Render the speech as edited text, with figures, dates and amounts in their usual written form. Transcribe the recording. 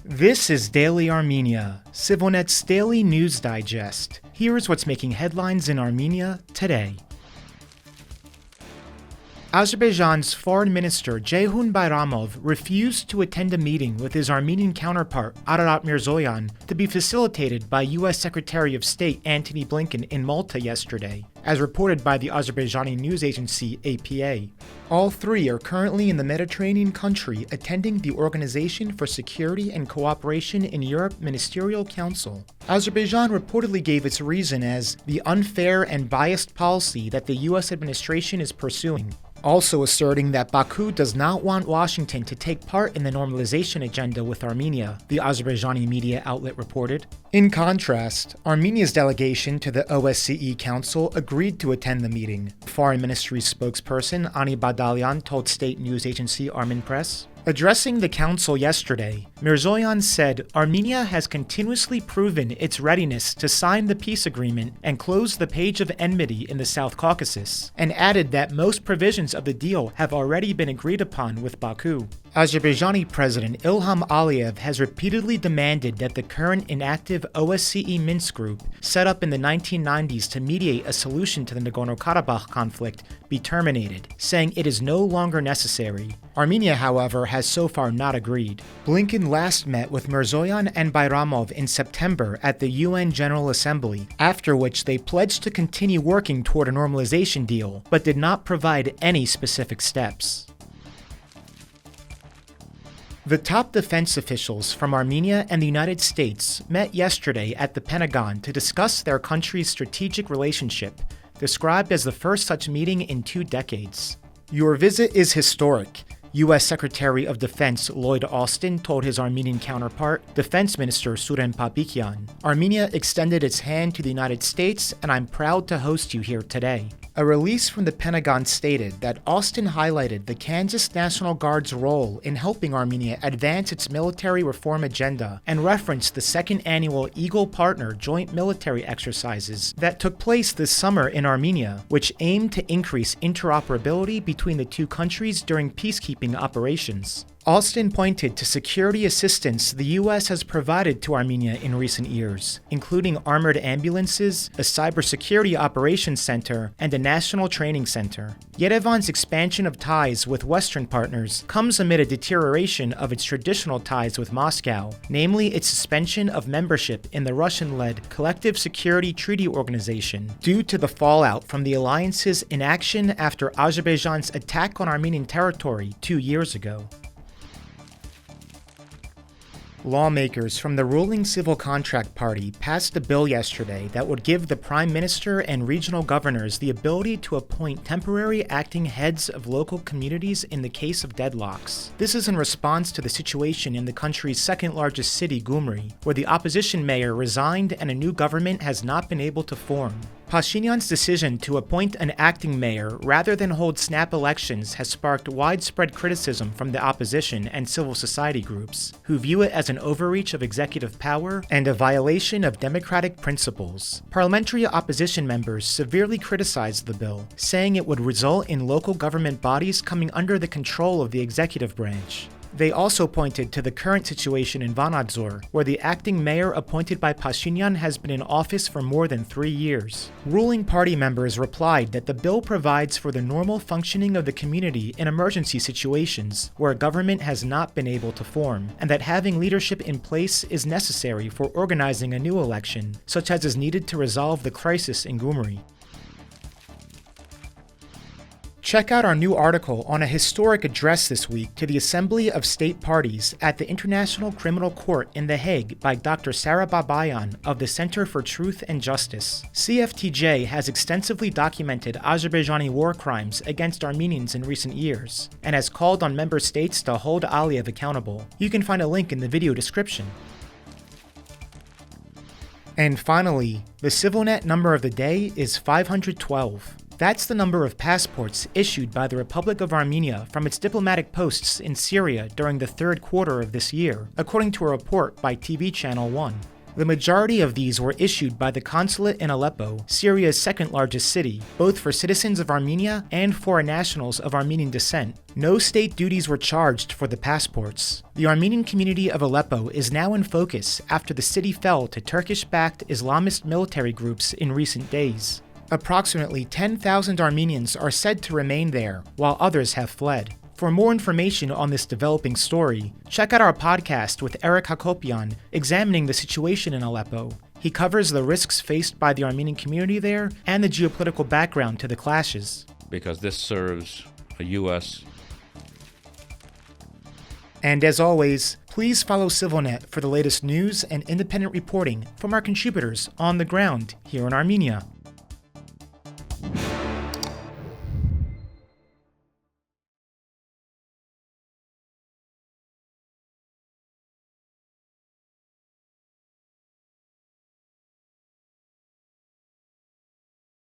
This is Daily Armenia, CivilNet's daily news digest. Here's what's making headlines in Armenia today. Azerbaijan's Foreign Minister Ceyhun Bayramov refused to attend a meeting with his Armenian counterpart Ararat Mirzoyan to be facilitated by U.S. Secretary of State Antony Blinken in Malta yesterday, as reported by the Azerbaijani news agency APA. All three are currently in the Mediterranean country attending the Organization for Security and Cooperation in Europe Ministerial Council. Azerbaijan reportedly gave its reason as the unfair and biased policy that the U.S. administration is pursuing, also asserting that Baku does not want Washington to take part in the normalization agenda with Armenia, the Azerbaijani media outlet reported. In contrast, Armenia's delegation to the OSCE Council agreed to attend the meeting, Foreign Ministry's spokesperson Ani Badalyan told state news agency Armen Press. Addressing the council yesterday, Mirzoyan said Armenia has continuously proven its readiness to sign the peace agreement and close the page of enmity in the South Caucasus, and added that most provisions of the deal have already been agreed upon with Baku. Azerbaijani President Ilham Aliyev has repeatedly demanded that the current inactive OSCE Minsk group, set up in the 1990s to mediate a solution to the Nagorno-Karabakh conflict, be terminated, saying it is no longer necessary. Armenia, however, has so far not agreed. Blinken last met with Mirzoyan and Bayramov in September at the UN General Assembly, after which they pledged to continue working toward a normalization deal, but did not provide any specific steps. The top defense officials from Armenia and the United States met yesterday at the Pentagon to discuss their country's strategic relationship, described as the first such meeting in 2 decades. "Your visit is historic," U.S. Secretary of Defense Lloyd Austin told his Armenian counterpart, Defense Minister Suren Papikyan. "Armenia extended its hand to the United States, and I'm proud to host you here today." A release from the Pentagon stated that Austin highlighted the Kansas National Guard's role in helping Armenia advance its military reform agenda and referenced the second annual Eagle Partner joint military exercises that took place this summer in Armenia, which aimed to increase interoperability between the two countries during peacekeeping operations. Austin pointed to security assistance the U.S. has provided to Armenia in recent years, including armored ambulances, a cybersecurity operations center, and a national training center. Yerevan's expansion of ties with Western partners comes amid a deterioration of its traditional ties with Moscow, namely its suspension of membership in the Russian-led Collective Security Treaty Organization, due to the fallout from the alliance's inaction after Azerbaijan's attack on Armenian territory 2 years ago. Lawmakers from the ruling Civil Contract Party passed a bill yesterday that would give the Prime Minister and regional governors the ability to appoint temporary acting heads of local communities in the case of deadlocks. This is in response to the situation in the country's second-largest city, Gyumri, where the opposition mayor resigned and a new government has not been able to form. Pashinyan's decision to appoint an acting mayor rather than hold snap elections has sparked widespread criticism from the opposition and civil society groups, who view it as an overreach of executive power and a violation of democratic principles. Parliamentary opposition members severely criticized the bill, saying it would result in local government bodies coming under the control of the executive branch. They also pointed to the current situation in Vanadzor, where the acting mayor appointed by Pashinyan has been in office for more than 3 years. Ruling party members replied that the bill provides for the normal functioning of the community in emergency situations where government has not been able to form, and that having leadership in place is necessary for organizing a new election, such as is needed to resolve the crisis in Gyumri. Check out our new article on a historic address this week to the Assembly of State Parties at the International Criminal Court in The Hague by Dr. Sarah Babayan of the Center for Truth and Justice. CFTJ has extensively documented Azerbaijani war crimes against Armenians in recent years, and has called on member states to hold Aliyev accountable. You can find a link in the video description. And finally, the CivilNet number of the day is 512. That's the number of passports issued by the Republic of Armenia from its diplomatic posts in Syria during the 3rd quarter of this year, according to a report by TV Channel 1. The majority of these were issued by the consulate in Aleppo, Syria's second largest city, both for citizens of Armenia and foreign nationals of Armenian descent. No state duties were charged for the passports. The Armenian community of Aleppo is now in focus after the city fell to Turkish-backed Islamist military groups in recent days. Approximately 10,000 Armenians are said to remain there, while others have fled. For more information on this developing story, check out our podcast with Eric Hakopian examining the situation in Aleppo. He covers the risks faced by the Armenian community there and the geopolitical background to the clashes. Because this serves a U.S. And as always, please follow CivilNet for the latest news and independent reporting from our contributors on the ground here in Armenia.